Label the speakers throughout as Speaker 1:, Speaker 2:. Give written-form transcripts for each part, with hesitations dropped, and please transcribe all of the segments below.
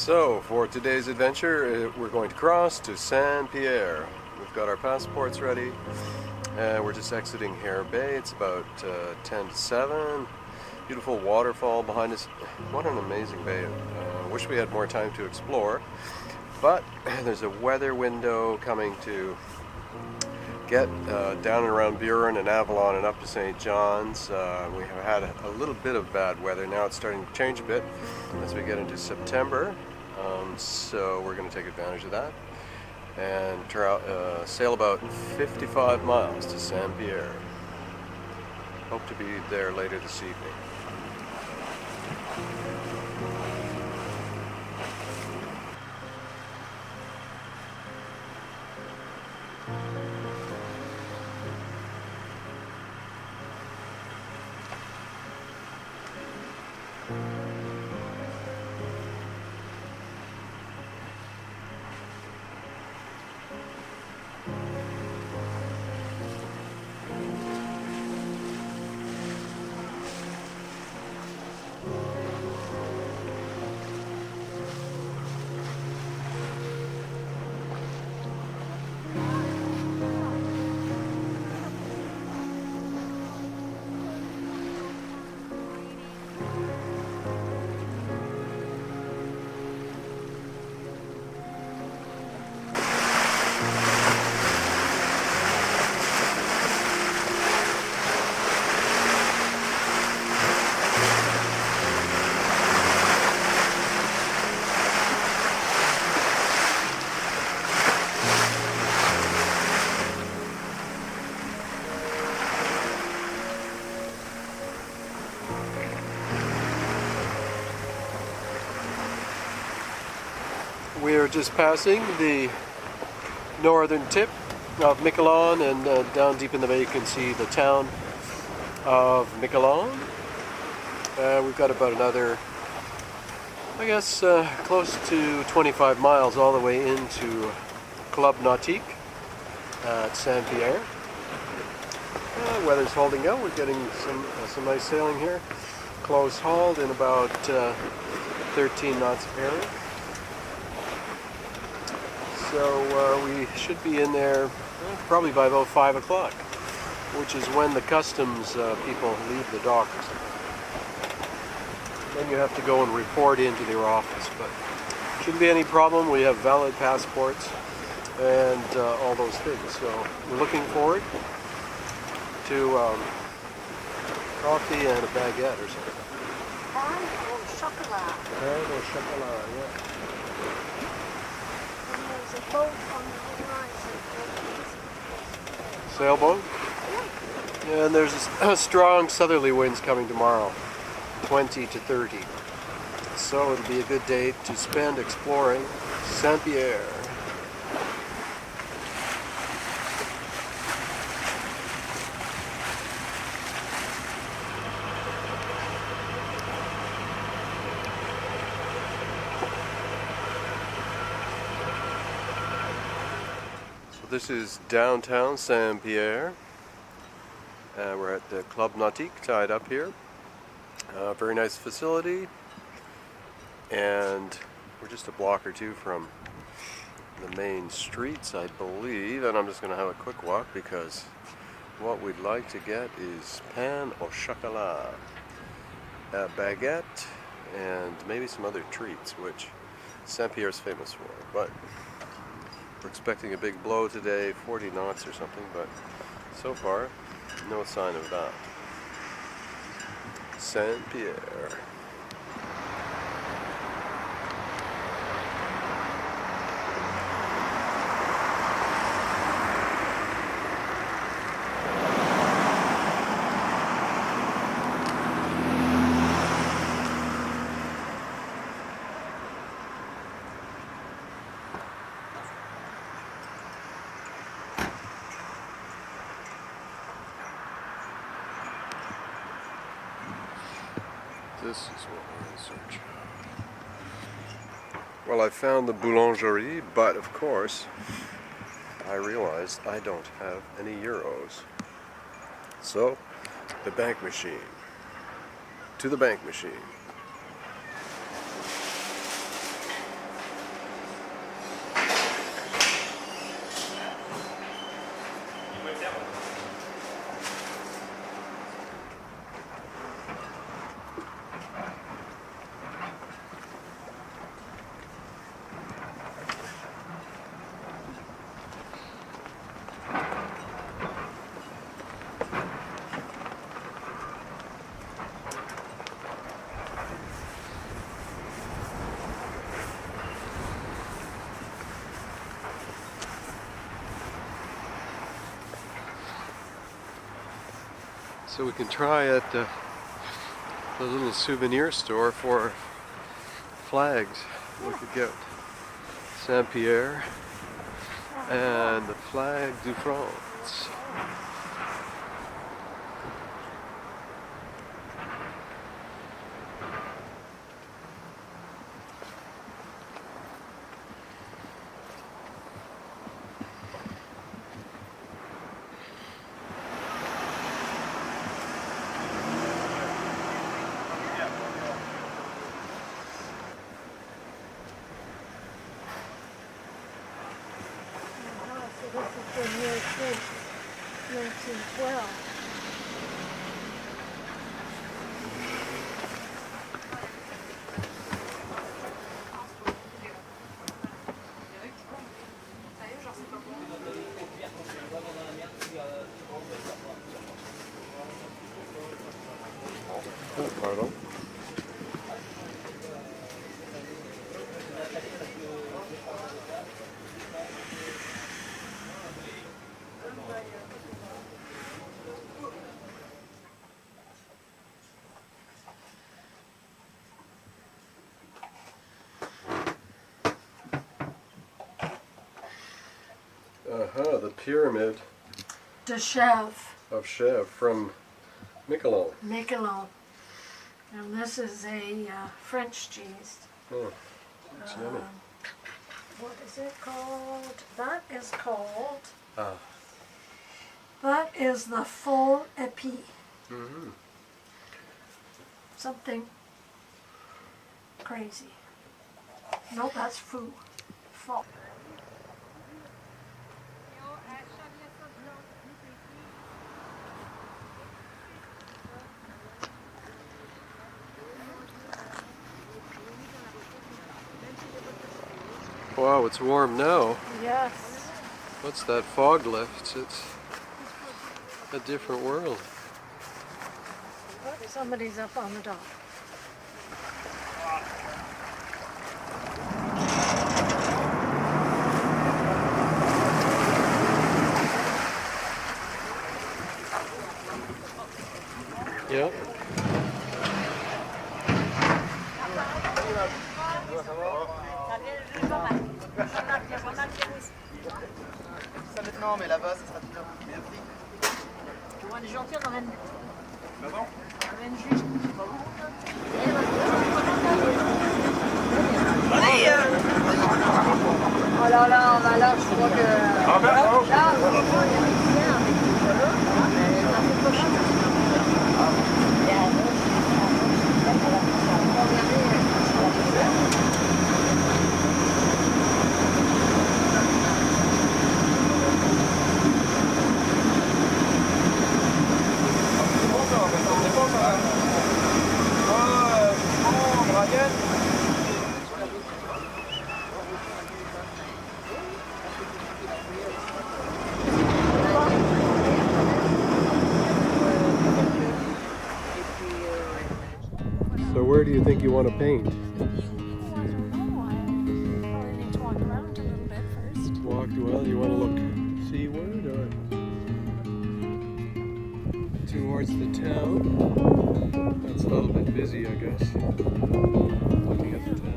Speaker 1: So for today's adventure, we're going to cross to St Pierre. We've got our passports ready, and we're just exiting Hare Bay. It's about 10 to 7. Beautiful waterfall behind us. What an amazing bay. Wish we had more time to explore, but there's a weather window coming to get down and around Burin and Avalon and up to St. John's. We have had a little bit of bad weather. Now it's starting to change a bit as we get into September. So we're going to take advantage of that and sail about 55 miles to St Pierre. Hope to be there later this evening. We are just passing the northern tip of Miquelon, and down deep in the bay you can see the town of Miquelon. We've got about another, I guess, close to 25 miles all the way into Club Nautique at St Pierre. Weather's holding out. We're getting some nice sailing here. Close hauled in about 13 knots of herring. So we should be in there probably by about 5 o'clock, which is when the customs people leave the dock. Then you have to go and report into their office, but shouldn't be any problem. We have valid passports and all those things. So we're looking forward to coffee and a baguette or something.
Speaker 2: Pain au chocolat.
Speaker 1: Pain au chocolat, yeah.
Speaker 2: There's a boat on the horizon.
Speaker 1: Sailboat? Yeah, and there's a strong southerly winds coming tomorrow, 20 to 30. So it'll be a good day to spend exploring St Pierre. This is downtown St Pierre. We're at the Club Nautique, tied up here. Very nice facility, and we're just a block or two from the main streets, I believe, and I'm just going to have a quick walk because what we'd like to get is pain au chocolat, a baguette, and maybe some other treats, which St Pierre is famous for. But we're expecting a big blow today, 40 knots or something, but so far, no sign of that. St Pierre. This is what we're in search of. Well, I found the boulangerie, but of course, I realized I don't have any euros. So, the bank machine. To the bank machine. So we can try at the little souvenir store for flags. We could get St Pierre and the flag de France.
Speaker 2: This is the near French, 1912.
Speaker 1: Oh, pardon. The pyramid
Speaker 2: De Chèvre,
Speaker 1: of Chèvre from Miquelon.
Speaker 2: Miquelon. And this is a French cheese.
Speaker 1: Oh, it's yummy.
Speaker 2: What is it called? That is called,
Speaker 1: Ah.
Speaker 2: that is the faux épi.
Speaker 1: Mm-hmm.
Speaker 2: Something crazy. No, that's faux. Faux.
Speaker 1: Wow, it's warm now.
Speaker 2: Yes.
Speaker 1: Once that fog lifts, it's a different world.
Speaker 2: Oh, somebody's up on the dock.
Speaker 1: Yeah.
Speaker 3: Ça maintenant, mais là-bas, ça sera tout à fait pris.
Speaker 2: On est gentil, on emmène.
Speaker 3: Pardon?
Speaker 2: On emmène juste.
Speaker 3: Allez!
Speaker 2: Oh là là, là, je crois que.
Speaker 3: Ah ben, oh.
Speaker 2: Là, vraiment, il y a une lumière. Mais ça fait pas chier.
Speaker 1: So where do you think you want to paint?
Speaker 2: I don't know. I probably need to walk around a little bit first.
Speaker 1: Walk, well, you want to look seaward or towards the town? That's a little bit busy, I guess. Looking at the town.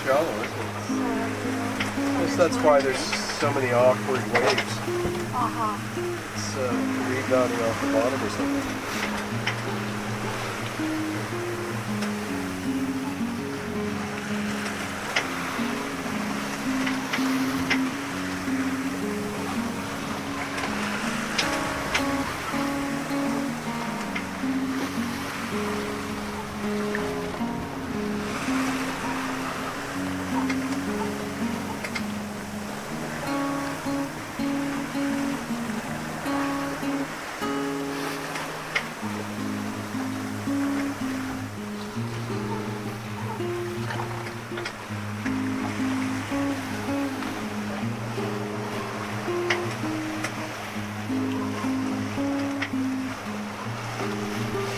Speaker 1: shallow, isn't it? I guess that's why there's so many awkward waves. It's rebounding off the bottom or something.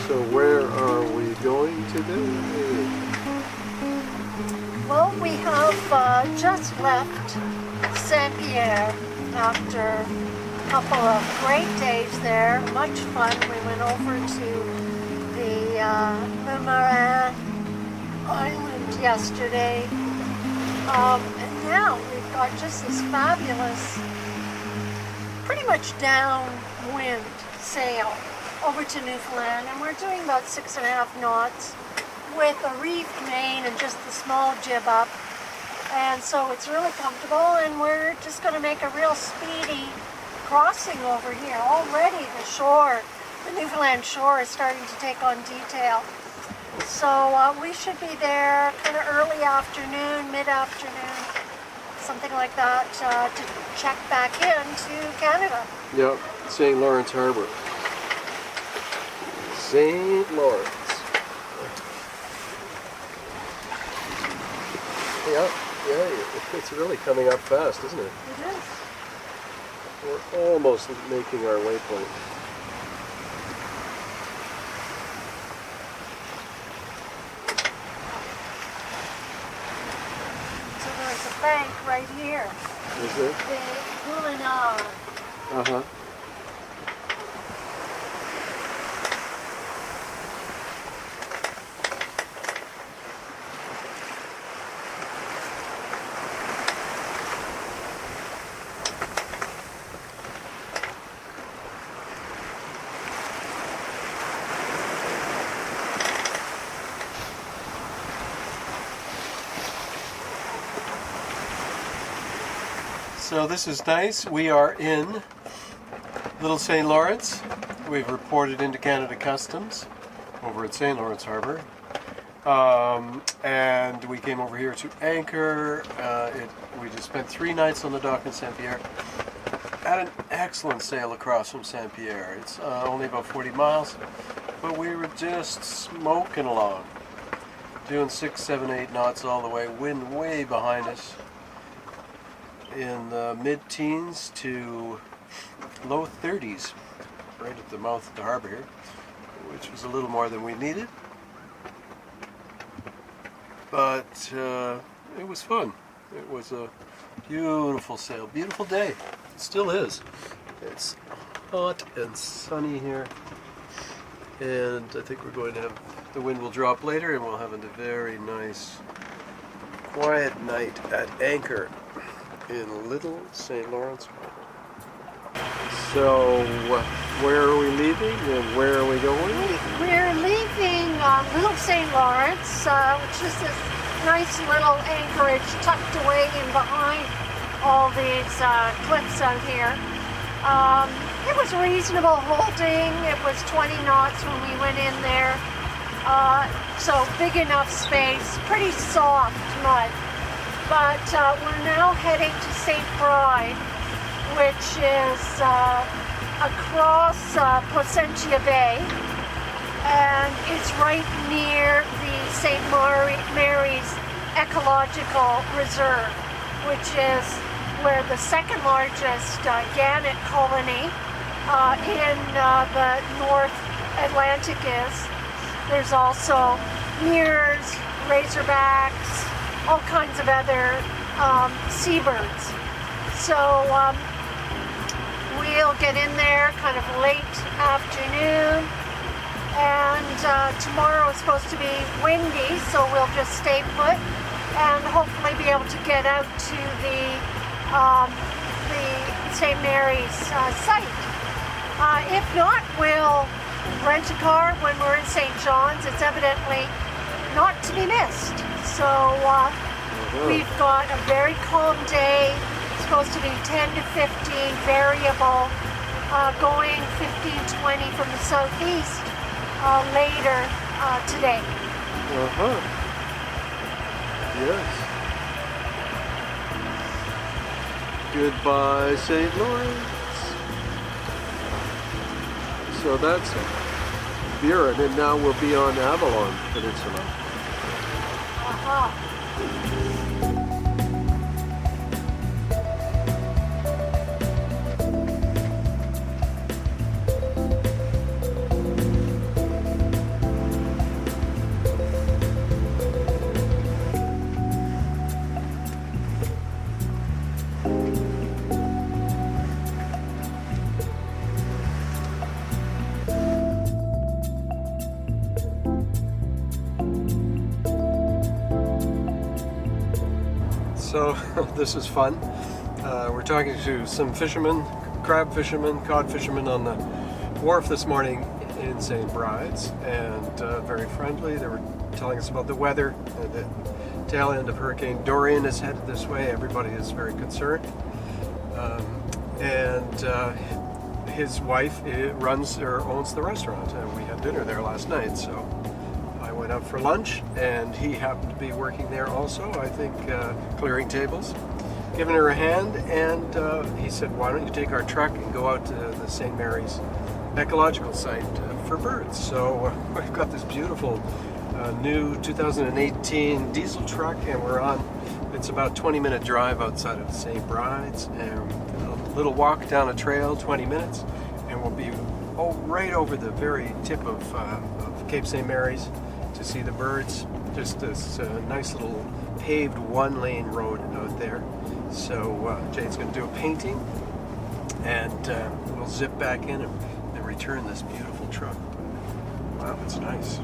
Speaker 1: So where are we going today?
Speaker 4: Well, we have just left St Pierre after a couple of great days there. Much fun. We went over to the Burin island yesterday. And now we've got just this fabulous, pretty much downwind sail over to Newfoundland, and we're doing about 6.5 knots with a reefed main and just the small jib up, and so it's really comfortable, and we're just going to make a real speedy crossing over here. Already the Newfoundland shore is starting to take on detail, so we should be there kind of early afternoon, mid-afternoon, something like that, to check back into Canada.
Speaker 1: Yep, St. Lawrence Harbour. St. Lawrence. Yeah, it's really coming up fast, isn't it?
Speaker 4: It is.
Speaker 1: We're almost making our waypoint.
Speaker 4: So there's a bank right here.
Speaker 1: Is there?
Speaker 4: The Burin.
Speaker 1: Uh-huh. So this is nice. We are in Little St. Lawrence. We've reported into Canada Customs over at St. Lawrence Harbour. And we came over here to anchor. We just spent 3 nights on the dock in St Pierre. Had an excellent sail across from St Pierre. It's only about 40 miles, but we were just smoking along. Doing 6, 7, 8 knots all the way, wind way behind us. In the mid-teens to low 30s, right at the mouth of the harbour here, which was a little more than we needed. But it was fun. It was a beautiful sail, beautiful day. It still is. It's hot and sunny here, and I think we're going to have, the wind will drop later, and we'll have a very nice, quiet night at anchor in Little St. Lawrence Harbour. So, where are we leaving and where are we going?
Speaker 4: We're leaving Little St. Lawrence, which is this nice little anchorage tucked away in behind all these cliffs out here. It was reasonable holding. It was 20 knots when we went in there. So big enough space, pretty soft mud. But we're now heading to St Brides, which is across Placentia Bay, and it's right near the St Mary's Ecological Reserve, which is where the second largest gannet colony in the North Atlantic is. There's also meers, razorbacks, all kinds of other seabirds. So we'll get in there kind of late afternoon, and tomorrow is supposed to be windy, so we'll just stay put and hopefully be able to get out to the St. Mary's site. If not, we'll rent a car when we're in St. John's. It's evidently not to be missed. So we've got a very calm day. It's supposed to be 10 to 15, variable, going 15-20 from the southeast later today.
Speaker 1: Yes. Goodbye, St. Lawrence. So that's Burin, and now we'll be on Avalon Peninsula. So this is fun. We're talking to some fishermen, crab fishermen, cod fishermen on the wharf this morning in St. Brides, and very friendly. They were telling us about the weather. The tail end of Hurricane Dorian is headed this way. Everybody is very concerned. And his wife runs or owns the restaurant, and we had dinner there last night. So I went out for lunch, and he happened to be working there also, I think, clearing tables, giving her a hand, and he said, why don't you take our truck and go out to the St. Mary's ecological site for birds. So we've got this beautiful new 2018 diesel truck, and we're on, it's about 20-minute drive outside of St. Brides, and a little walk down a trail, 20 minutes, and we'll be right over the very tip of Cape St. Mary's to see the birds. Just this nice little paved one-lane road out there. So Jane's going to do a painting, and we'll zip back in and return this beautiful truck. Wow, it's nice.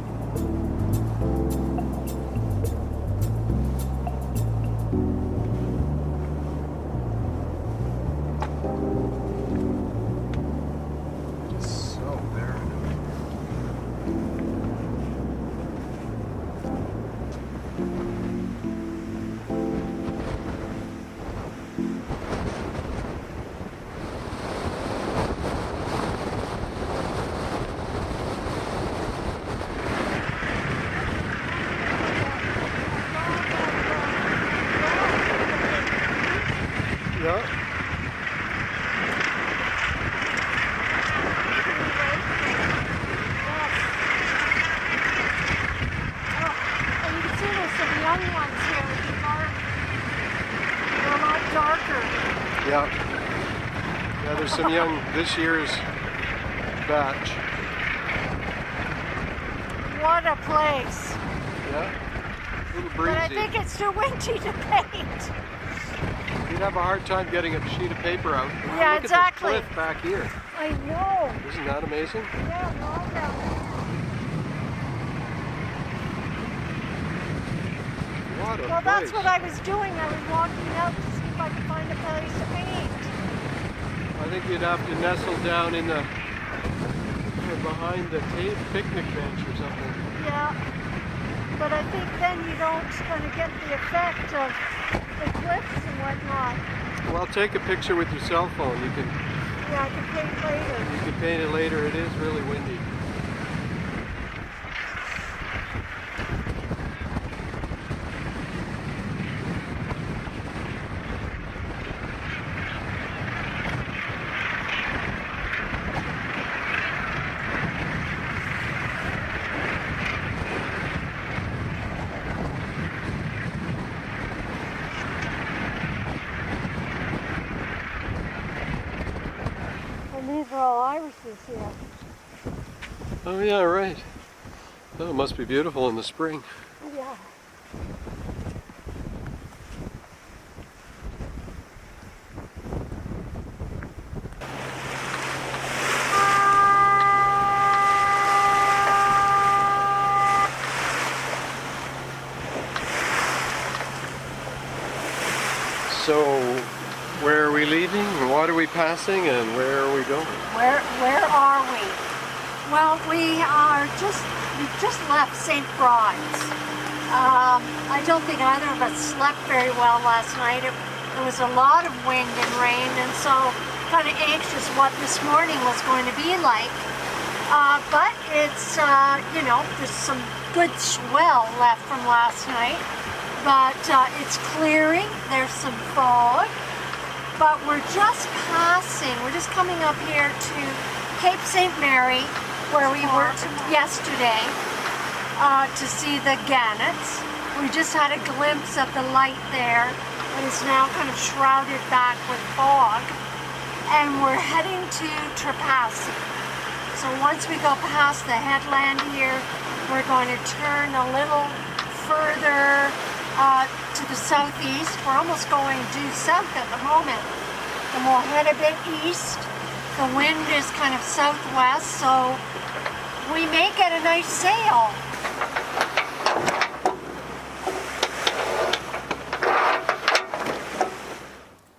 Speaker 1: Yeah, there's some young this year's batch.
Speaker 4: What a place.
Speaker 1: Yeah, a little breezy.
Speaker 4: But I think it's too windy to paint.
Speaker 1: You'd have a hard time getting a sheet of paper out. Wow,
Speaker 4: yeah,
Speaker 1: look
Speaker 4: exactly.
Speaker 1: At this cliff back here.
Speaker 4: I know.
Speaker 1: Isn't that amazing?
Speaker 4: Yeah, no doubt.
Speaker 1: What a
Speaker 4: well,
Speaker 1: place.
Speaker 4: that's what I was doing. I was walking out to see if I could find a place to paint.
Speaker 1: I think you'd have to nestle down in the behind the picnic bench or something.
Speaker 4: Yeah, but I think then you don't kind of get the effect of the cliffs and whatnot.
Speaker 1: Well, take a picture with your cell phone. You can.
Speaker 4: Yeah, I can paint later.
Speaker 1: You can paint it later. It is really windy.
Speaker 4: These are all irises here.
Speaker 1: Oh yeah, right. Oh, it must be beautiful in the spring.
Speaker 4: Yeah.
Speaker 1: So, where are we leaving? What are we passing? And where are we going?
Speaker 4: Where are we? Well, we just left St Brides. I don't think either of us slept very well last night. There was a lot of wind and rain, and so kind of anxious what this morning was going to be like. But it's, you know, there's some good swell left from last night. But it's clearing. There's some fog. But we're just coming up here to Cape St Mary, where we were yesterday, to see the gannets. We just had a glimpse of the light there, but it's now kind of shrouded back with fog. And we're heading to Trapassi. So once we go past the headland here, we're going to turn a little further to the southeast. We're almost going due south at the moment. And we'll head a bit east. The wind is kind of southwest, so we may get a nice sail.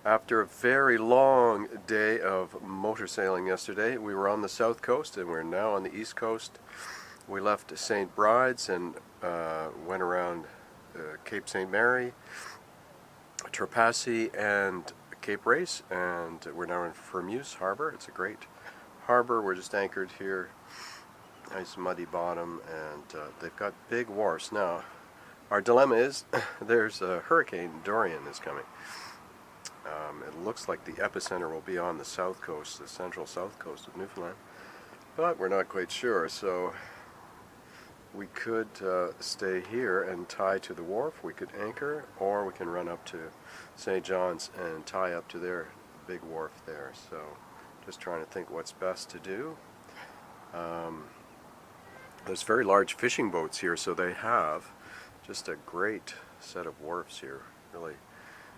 Speaker 1: After a very long day of motor sailing yesterday, we were on the south coast and we're now on the east coast. We left St Brides and went around Cape St Mary, Trapassi and Cape Race, and we're now in Firmuse Harbour. It's a great harbour. We're just anchored here. Nice muddy bottom, and they've got big wharfs. Now, our dilemma is there's a hurricane, Dorian, is coming. It looks like the epicenter will be on the south coast, the central south coast of Newfoundland, but we're not quite sure. So we could stay here and tie to the wharf. We could anchor, or we can run up to St. John's and tie up to their big wharf there. So just trying to think what's best to do. There's very large fishing boats here, so they have just a great set of wharfs here, really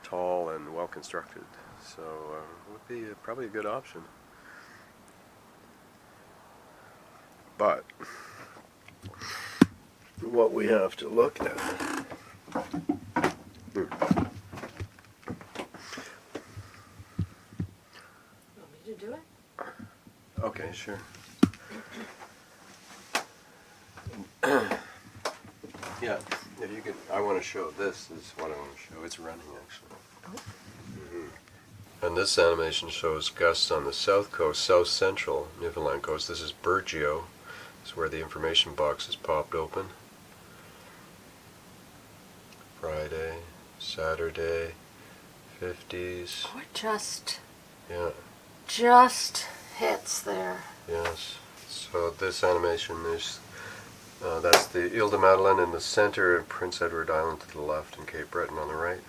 Speaker 1: tall and well constructed. So it would be probably a good option. But what we have to look at.
Speaker 2: You want me to do it?
Speaker 1: Okay, sure. Yeah, if you could, I want to show this is what I want to show. It's running actually. And this animation shows gusts on the south coast, south central Newfoundland coast. This is Burgeo. This is where the information box is popped open. Friday, Saturday, 50s.
Speaker 4: We're just hits there.
Speaker 1: Yes. So this animation is that's the Ile de Madeleine in the center, and Prince Edward Island to the left, and Cape Breton on the right.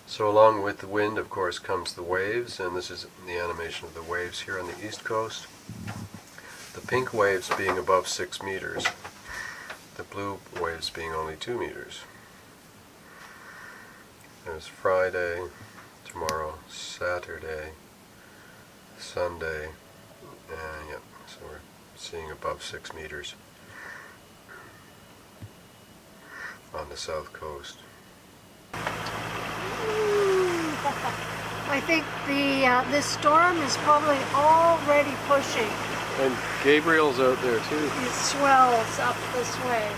Speaker 1: So along with the wind, of course, comes the waves, and this is the animation of the waves here on the east coast. The pink waves being above 6 meters, the blue waves being only 2 meters. There's Friday, tomorrow, Saturday, Sunday, and yep, so we're seeing above 6 meters on the south coast.
Speaker 4: I think this storm is probably already pushing.
Speaker 1: And Gabriel's out there too.
Speaker 4: It swells up this way.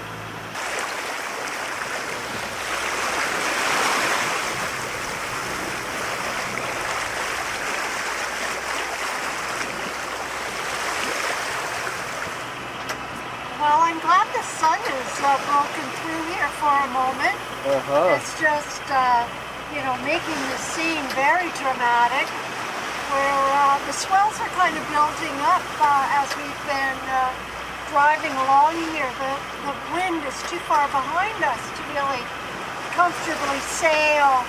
Speaker 4: Well, I'm glad the sun is broken through here for a moment. It's just, you know, making the scene very dramatic, where the swells are kind of building up as we've been driving along here. The wind is too far behind us to really comfortably sail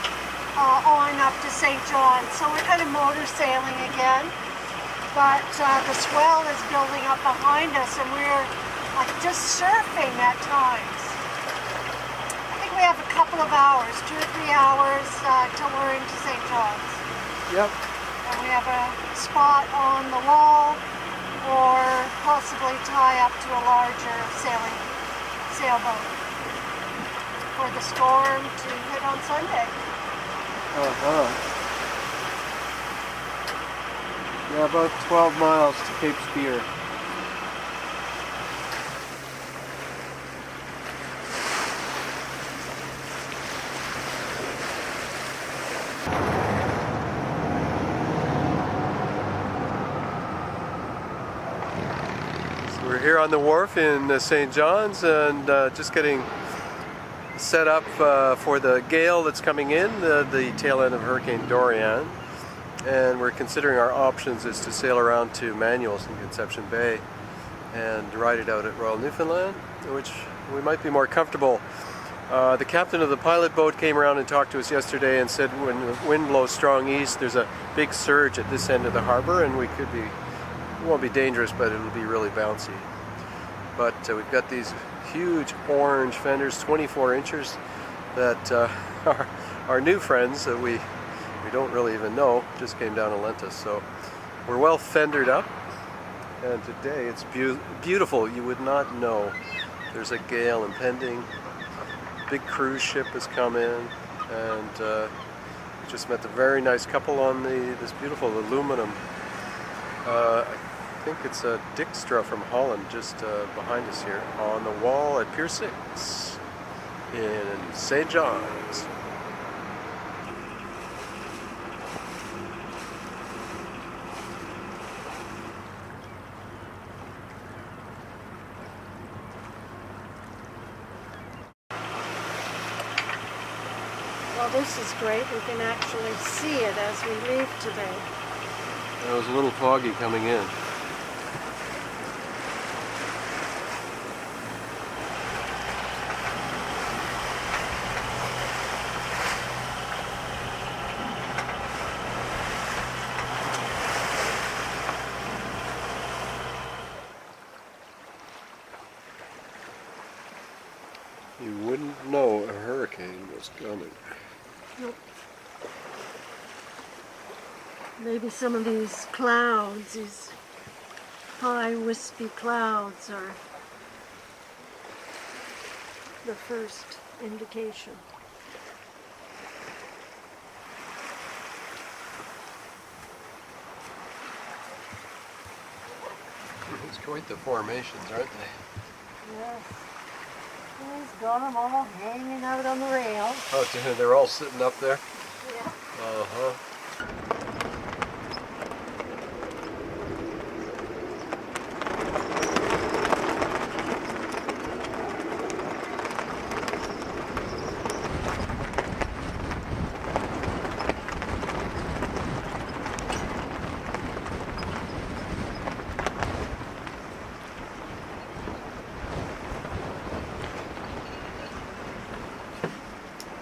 Speaker 4: on up to St. John's. So we're kind of motor sailing again, but the swell is building up behind us, and we're like just surfing at times. I think we have a couple of hours, 2 or 3 hours till we're into St. John's.
Speaker 1: Yep.
Speaker 4: And we have a spot on the wall, or possibly tie up to a larger sailing sailboat for the storm to hit on Sunday.
Speaker 1: Yeah, about 12 miles to Cape Spear. We're here on the wharf in St. John's and just getting set up for the gale that's coming in, the tail end of Hurricane Dorian. And we're considering our options is to sail around to Manuel's in Conception Bay and ride it out at Royal Newfoundland, which we might be more comfortable. The captain of the pilot boat came around and talked to us yesterday and said when the wind blows strong east, there's a big surge at this end of the harbor and it won't be dangerous, but it'll be really bouncy. But we've got these huge orange fenders, 24 inches, that our new friends that we don't really even know just came down and lent us. So we're well fendered up, and today it's beautiful. You would not know. There's a gale impending. Big cruise ship has come in, and we just met the very nice couple on this beautiful aluminum. I think it's a Dijkstra from Holland just behind us here on the wall at Pier 6 in St. John's.
Speaker 4: Well, this is great. We can actually see it as we leave today.
Speaker 1: It was a little foggy coming in. You wouldn't know a hurricane was coming.
Speaker 4: Nope. Maybe some of these clouds, these high wispy clouds, are the first indication.
Speaker 1: It's quite the formations, aren't they?
Speaker 4: Yes. He's got them all hanging out on the rail.
Speaker 1: Oh, they're all sitting up there?
Speaker 4: Yeah.
Speaker 1: Uh-huh.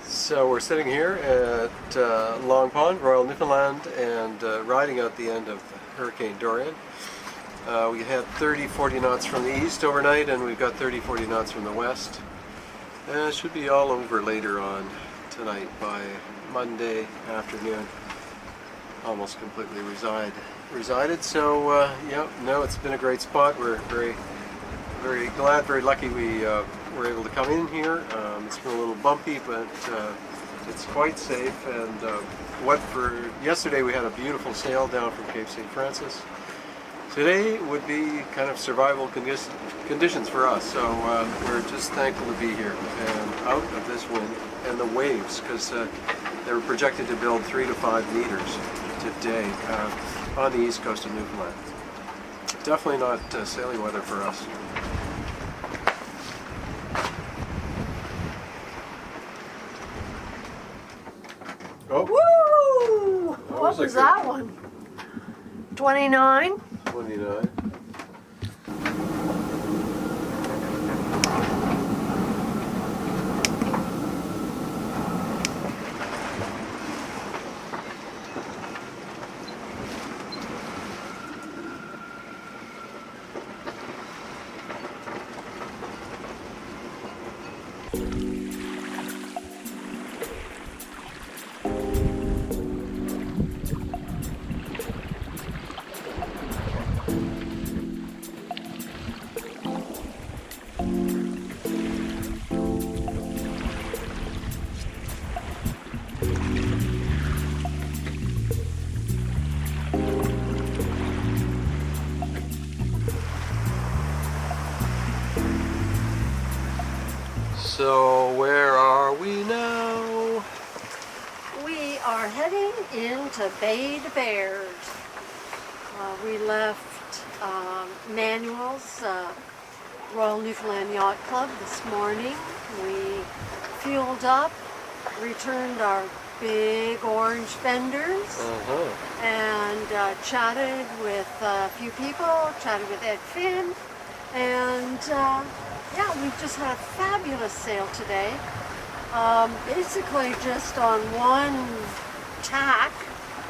Speaker 1: So we're sitting here at Long Pond, Royal Newfoundland, and riding out the end of Hurricane Dorian. We had 30-40 knots from the east overnight, and we've got 30-40 knots from the west. And it should be all over later on tonight by Monday afternoon. Almost completely resided. So yeah, no, it's been a great spot. We're very glad, very lucky we were able to come in here. It's been a little bumpy, but it's quite safe. And yesterday we had a beautiful sail down from Cape St. Francis. Today would be kind of survival conditions for us. So we're just thankful to be here and out of this wind and the waves, because they were projected to build 3 to 5 meters today on the east coast of Newfoundland. Definitely not sailing weather for us. Oh.
Speaker 4: Woo! What was
Speaker 1: a
Speaker 4: that one? 29?
Speaker 1: 29. So where are we now?
Speaker 4: We are heading into Bay de Bears. We left Manuel's Royal Newfoundland Yacht Club this morning. We fueled up, returned our big orange fenders, and chatted with a few people, chatted with Ed Finn, and yeah, we've just had a fabulous sail today. Basically just on one tack.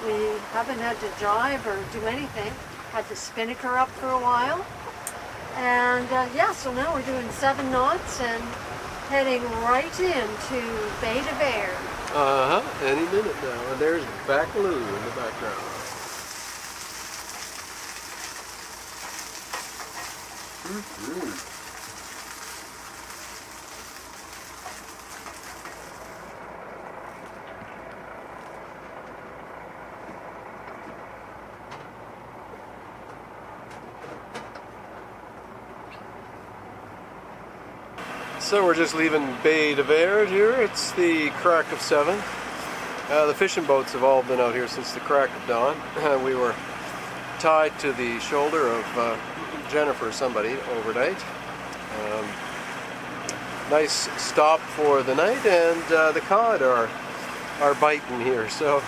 Speaker 4: We haven't had to jibe or do anything. Had the spinnaker up for a while. And yeah, so now we're doing 7 knots and heading right into Bay de Bears.
Speaker 1: Any minute now. And there's Bacaloo in the background. So we're just leaving Bay de Bears here. It's the crack of 7. The fishing boats have all been out here since the crack of dawn. We were tied to the shoulder of Jennifer somebody overnight. Nice stop for the night, and the cod are biting here. So,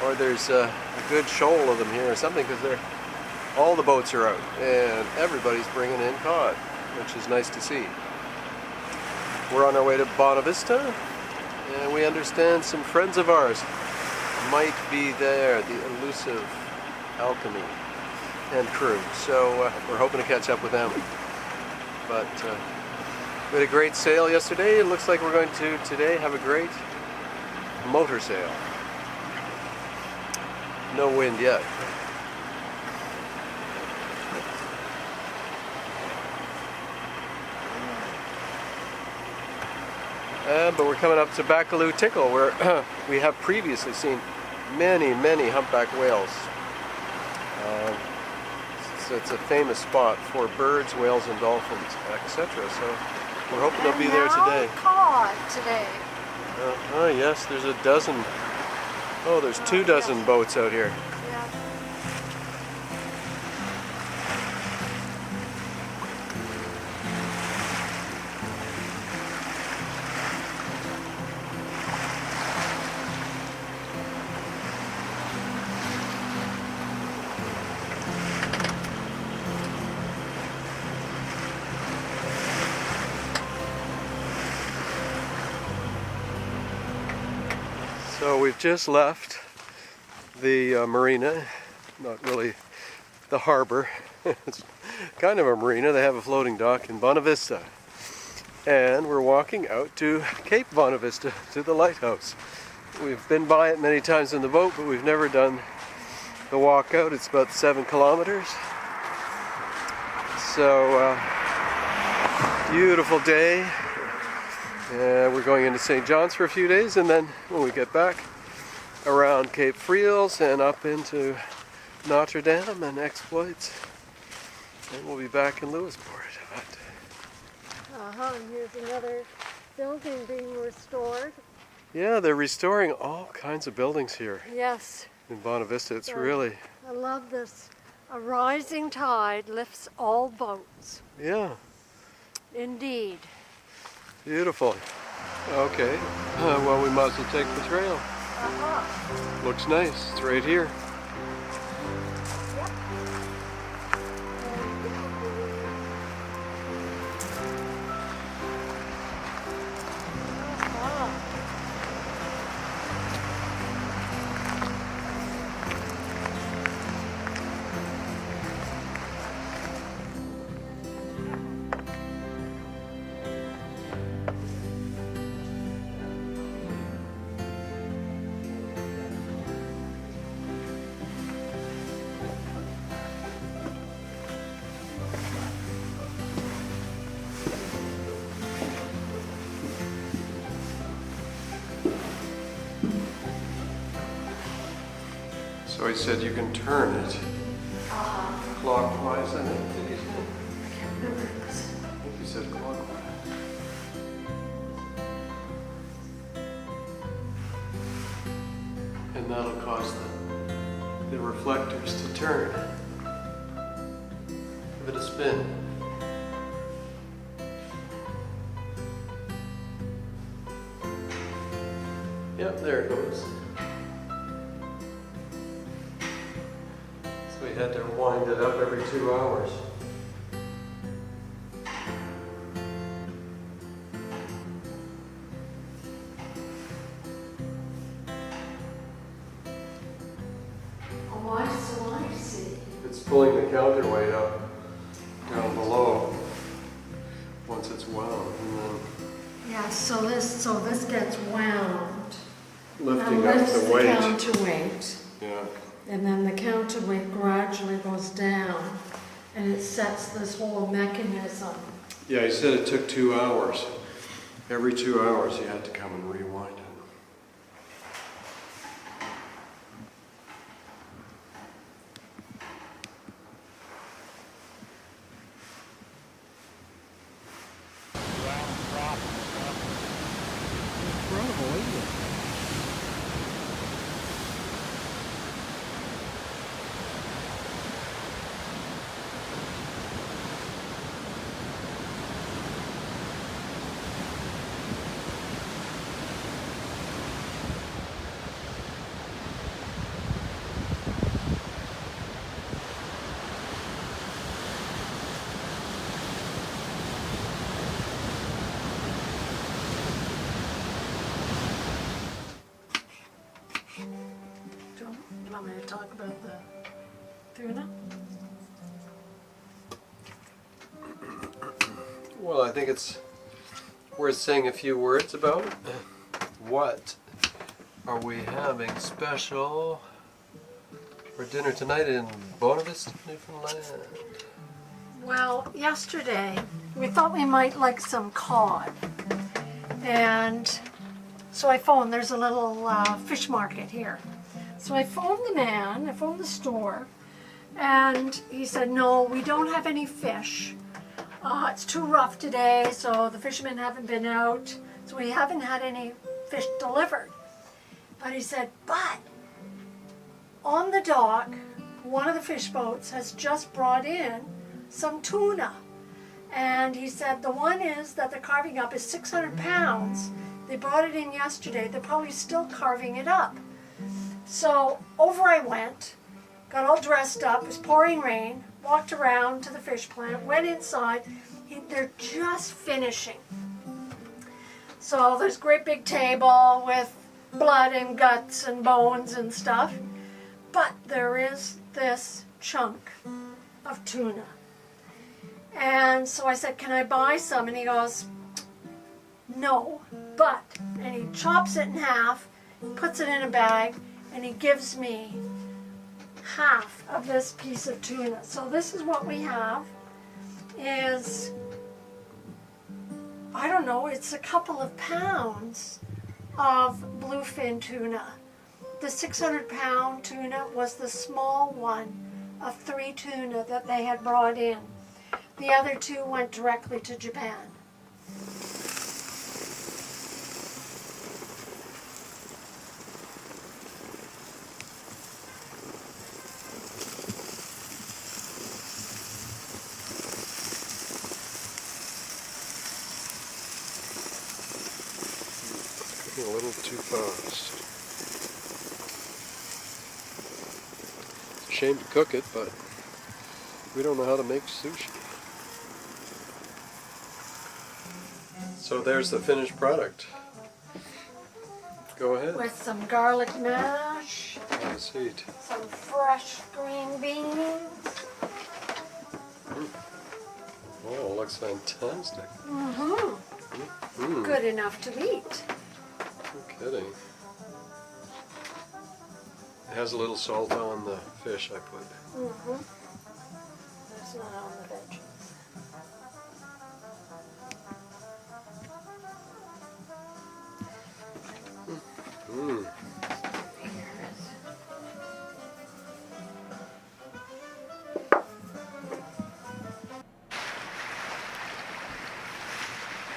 Speaker 1: or there's a good shoal of them here or something, because all the boats are out and everybody's bringing in cod, which is nice to see. We're on our way to Bonavista, and we understand some friends of ours might be there, the elusive Alchemy and crew. So we're hoping to catch up with them. But we had a great sail yesterday. It looks like we're going to today have a great motor sail. No wind yet. But we're coming up to Bacaloo Tickle, where we have previously seen many, many humpback whales. So it's a famous spot for birds, whales, and dolphins, etc. So we're hoping they'll be there today.
Speaker 4: Cod today.
Speaker 1: Yes, there's a dozen. Oh, there's 2 dozen boats out here.
Speaker 4: Yeah.
Speaker 1: So we've just left the marina, not really the harbor. It's kind of a marina. They have a floating dock in Bonavista. And we're walking out to Cape Bonavista, to the lighthouse. We've been by it many times in the boat, but we've never done the walk out. It's about 7 kilometers. So, beautiful day. We're going into St. John's for a few days, and then when we get back, around Cape Friels and up into Notre Dame and exploits, and we'll be back in Lewisporte.
Speaker 4: And here's another building being restored.
Speaker 1: Yeah, they're restoring all kinds of buildings here
Speaker 4: Yes.
Speaker 1: in Bonavista. It's
Speaker 4: So,
Speaker 1: really,
Speaker 4: I love this. A rising tide lifts all boats.
Speaker 1: yeah,
Speaker 4: Indeed.
Speaker 1: beautiful. Okay, well, we might as well take the trail. Looks nice. It's right here. So he said you can turn it clockwise, I think. Did he say? I think he said clockwise. the reflectors to turn. Give it a spin. Yep, there it goes. So we had to wind it up every 2 hours.
Speaker 4: Oh, I see.
Speaker 1: It's pulling the counterweight up down below once it's wound, and then
Speaker 4: Yeah, so this gets wound.
Speaker 1: lifting
Speaker 4: And
Speaker 1: up
Speaker 4: lifts
Speaker 1: the weight.
Speaker 4: counterweight.
Speaker 1: Yeah.
Speaker 4: And then the counterweight gradually goes down and it sets this whole mechanism.
Speaker 1: Yeah, he said it took 2 hours. Every 2 hours he had to come and rewind it.
Speaker 5: Incredible, isn't it?
Speaker 4: Do you want me to talk about the tuna?
Speaker 1: Well, I think it's worth saying a few words about what are we having special for dinner tonight in Bonavista, Newfoundland.
Speaker 4: Well, yesterday we thought we might like some cod. And so I phoned, there's a little fish market here. So I phoned the man, I phoned the store, and he said, no, we don't have any fish. It's too rough today, so the fishermen haven't been out, so we haven't had any fish delivered. But he said, but on the dock, one of the fish boats has just brought in some tuna. And he said the one is that they're carving up is 600 pounds. They brought it in yesterday. They're probably still carving it up. So over I went, got all dressed up. It was pouring rain. Walked around to the fish plant, went inside. They're just finishing. So there's a great big table with blood and guts and bones and stuff. But there is this chunk of tuna. And so I said, can I buy some? And he goes, no, but, and he chops it in half, puts it in a bag, and he gives me half of this piece of tuna. So this is what we have, is, I don't know, it's a couple of pounds of bluefin tuna. The 600-pound tuna was the small one of 3 tuna that they had brought in. The other 2 went directly to Japan.
Speaker 1: A little too fast. It's a shame to cook it, but we don't know how to make sushi. So there's the finished product. Go ahead.
Speaker 4: With some garlic mash,
Speaker 1: Have a seat.
Speaker 4: some fresh green beans.
Speaker 1: Oh, looks fantastic.
Speaker 4: Mm-hmm. Good enough to eat.
Speaker 1: No kidding. It has a little salt on the fish I put.
Speaker 4: Mm-hmm. That's not on the veggies.
Speaker 1: Mmm.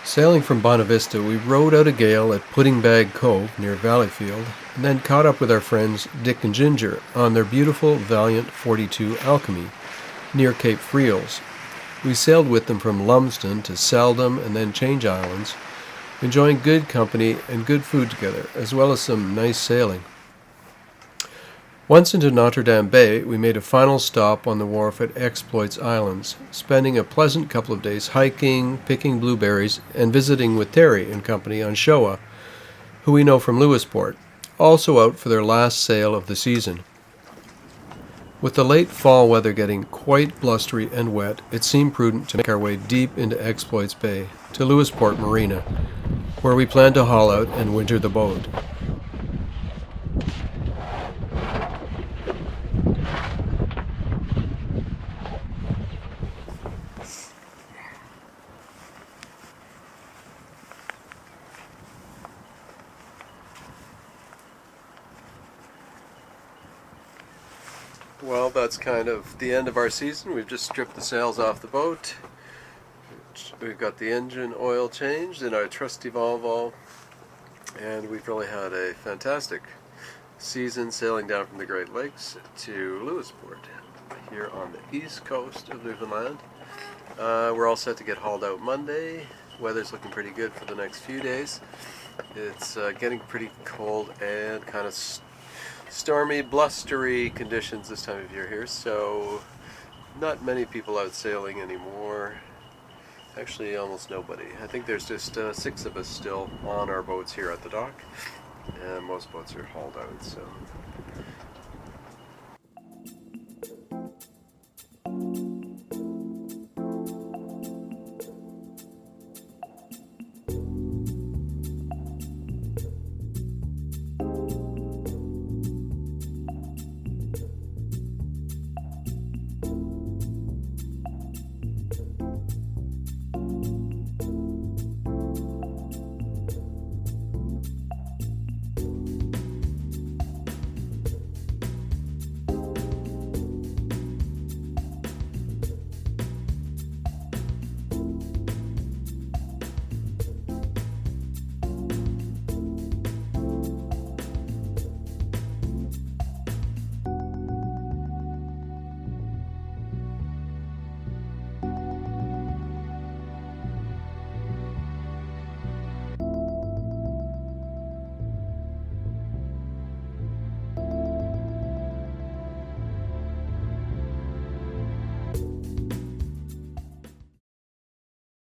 Speaker 1: Sailing from Bonavista, we rode out a gale at Pudding Bag Cove near Valleyfield, and then caught up with our friends Dick and Ginger on their beautiful Valiant 42 Alchemy near Cape Friels. We sailed with them from Lumsden to Seldom and then Change Islands, enjoying good company and good food together, as well as some nice sailing. Once into Notre Dame Bay, we made a final stop on the wharf at Exploits Islands, spending a pleasant couple of days hiking, picking blueberries, and visiting with Terry and company on Shoah, who we know from Lewisporte, also out for their last sail of the season. With the late fall weather getting quite blustery and wet, it seemed prudent to make our way deep into Exploits Bay, to Lewisporte Marina, where we plan to haul out and winter the boat. Well, that's kind of the end of our season. We've just stripped the sails off the boat. We've got the engine oil changed in our trusty Volvo, and we've really had a fantastic season sailing down from the Great Lakes to Lewisporte here on the east coast of Newfoundland. We're all set to get hauled out Monday. Weather's looking pretty good for the next few days. It's getting pretty cold and kind of stormy, blustery conditions this time of year here, so not many people out sailing anymore. Actually, almost nobody. I think there's just 6 of us still on our boats here at the dock, and most boats are hauled out, so